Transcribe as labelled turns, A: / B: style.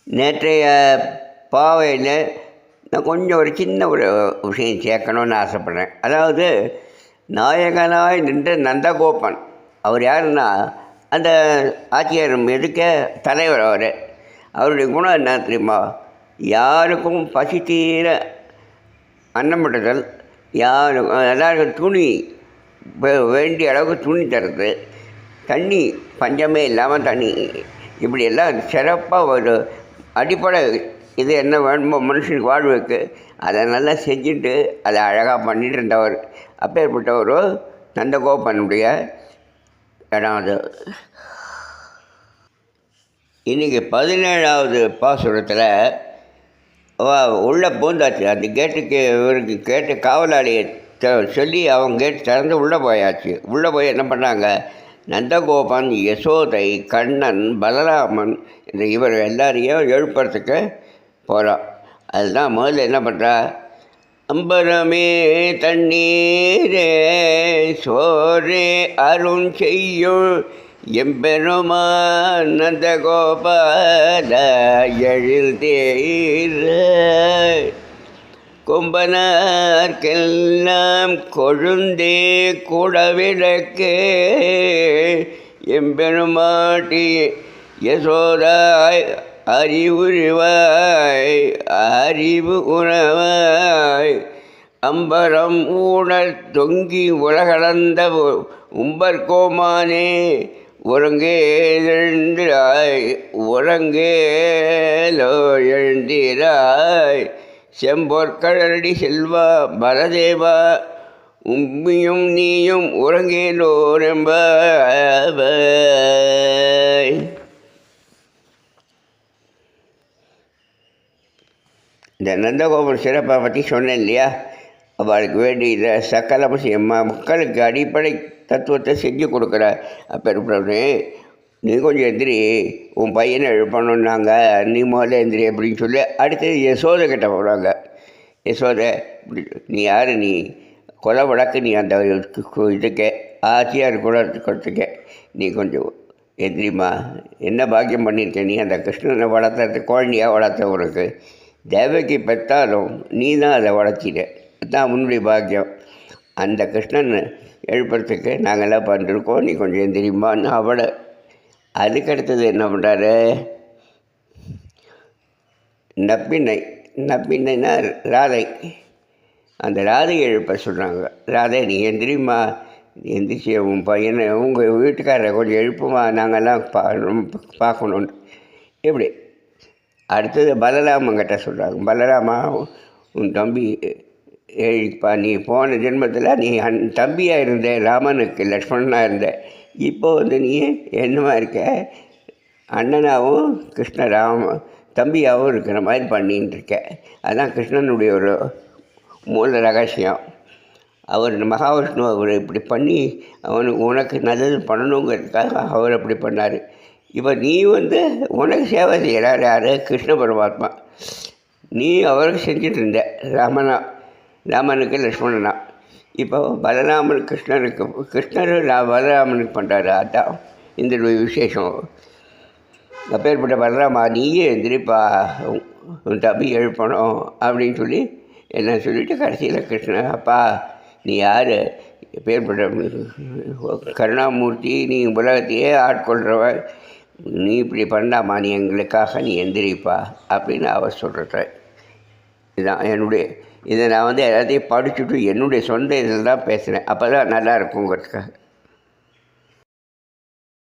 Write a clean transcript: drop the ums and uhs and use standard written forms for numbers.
A: நேற்றைய பாவையில் நான் கொஞ்சம் ஒரு சின்ன ஒரு விஷயம் சேர்க்கணும்னு ஆசைப்பட்றேன். அதாவது நாயகனாய் நின்ற நந்தகோபன் அவர் யாருன்னா, அந்த ஆட்சியர் எதுக்க தலைவர் அவர். அவருடைய குணம் என்ன தெரியுமா? யாருக்கும் பசி தீர அன்னமிடுதல், எல்லாருக்கும் துணி வேண்டிய அளவுக்கு துணி தருது, தண்ணி பஞ்சமே இல்லாமல் தண்ணி, இப்படியெல்லாம் சிறப்பாக ஒரு அடிப்படை இது என்ன வேணுமோ மனுஷனுக்கு வாழ்வுக்கு அதை நல்லா செஞ்சுட்டு அதை அழகாக பண்ணிட்டு இருந்தவர். அப்பேற்பட்டவர் நந்தகோபனுடைய இடம் அது. இன்றைக்கி 17வது பாசுரத்தில் உள்ளே பூந்தாச்சு. அந்த கேட்டுக்கு இவருக்கு கேட்டு காவலாளியை சொல்லி அவங்க கேட்டு திறந்து உள்ளே போயாச்சு. உள்ளே போய் என்ன பண்ணாங்க, நந்தகோபன், யசோதை, கண்ணன், பலராமன் இந்த இவர் எல்லாரையும் எழுப்புறதுக்கு போகிறான். அதுதான் முதல்ல என்ன பண்ணுறா, அம்பரமே தண்ணீரே சோரே அருண் செய்யும் எம்பெருமான் நந்தகோபால எழுந்தேர கொம்பனார்க்கெல்லாம் கொழுந்தே குடவிளக்கே எம்பெருமாட்டி யசோதாய் அறிவுரிவாய் அறிவு உணவாய் அம்பரம் ஊழல் தொங்கி உலகளந்த உம்பர்கோமானே உறங்கே எழுந்திராய் உறங்கேலோ எழுந்திராய் செம்பொற்கழடி செல்வா பரதேவா உம்மியும் நீயும் உறங்கேலோ என்பாய். இந்த நந்தகோபன் சிறப்பை பற்றி சொன்னேன் இல்லையா? அவளுக்கு வேண்டிய சகல மக்களுக்கு அடிப்படை தத்துவத்தை செஞ்சு கொடுக்குற. அப்போ நீ கொஞ்சம் எந்திரி, உன் பையனை எழுப்பணுன்னாங்க, நீ முதல்ல எந்திரி அப்படின்னு சொல்லி அடுத்தது யசோதை கிட்ட போகிறாங்க. யசோதை, நீ யார், நீ கொலை வழக்கு, நீ அந்த இதுக்கே ஆட்சியார் கொடுத்துக்க, நீ கொஞ்சம் எந்திரிமா, என்ன பாக்கியம் பண்ணியிருக்க நீ, அந்த கிருஷ்ணனை வளர்த்துறது குழந்தையாக வளர்த்த உனக்கு தேவகி பெற்றாலும் நீ தான் அதை வளர்த்திட, அதுதான் உன்னுடைய பாக்கியம். அந்த கிருஷ்ணன் எழுப்புறதுக்கு நாங்கள்லாம் பண்ணிருக்கோம், நீ கொஞ்சம் எந்திரிமான்னு அவளை. அதுக்கடுத்தது என்ன பண்ணுறாரு, நப்பின்னைனா ராதை, அந்த ராதையை எழுப்ப சொல்கிறாங்க. ராதை, நீ எந்திரிமா, எந்திரிச்சு உன் பையனை உங்கள் வீட்டுக்காரரை கொஞ்சம் எழுப்புமா, நாங்கள்லாம் பார்க்கணுன்னு. இப்படி அடுத்தது பலராமங்கிட்ட சொல்கிறாங்க. பலராமா, உன் தம்பி எழுப்பா, நீ போன ஜென்மத்தில் நீ தம்பியாக இருந்த ராமனுக்கு லக்ஷ்மணனாக இருந்த, இப்போது நீ என்னமா இருக்க, அண்ணனாகவும் கிருஷ்ணராம தம்பியாகவும் இருக்கிற மாதிரி பண்ணின்னு இருக்க. அதுதான் கிருஷ்ணனுடைய ஒரு மூல ரகசியம். அவர் மகாவிஷ்ணு அவர் இப்படி பண்ணி உனக்கு நல்லது பண்ணணுங்கிறதுக்காக அவர் அப்படி பண்ணார். இப்போ நீ உனக்கு சேவை செய்கிறார் யார், கிருஷ்ண பரமாத்மா. நீ அவருக்கு செஞ்சுட்டு இருந்த ராமனுக்கு லக்ஷ்மணனா. இப்போ பலராமன் கிருஷ்ணர் பலராமனுக்கு பண்ணுறாரு. அதுதான் இந்த விசேஷம். அப்பேற்பட்ட பலராமா, நீயே எந்திரிப்பா, உன் தம்பி எழுப்பணும் அப்படின்னு சொல்லி என்ன சொல்லிவிட்டு கடைசியில் கிருஷ்ணன், அப்பா நீ யார், எப்பேற்பட்ட கருணாமூர்த்தி, நீ உலகத்தையே ஆட்கொள்கிறவன், நீ இப்படி பண்ணாமா, நீ எங்களுக்காக நீ எந்திரிப்பா அப்படின்னு அவர் சொல்கிறத. இதுதான் இதை நான் எல்லாத்தையும் படிச்சுட்டு என்னுடைய சொந்த இதில் தான் பேசுகிறேன். அப்போ தான் நல்லா இருக்குங்கிறதுக்காக.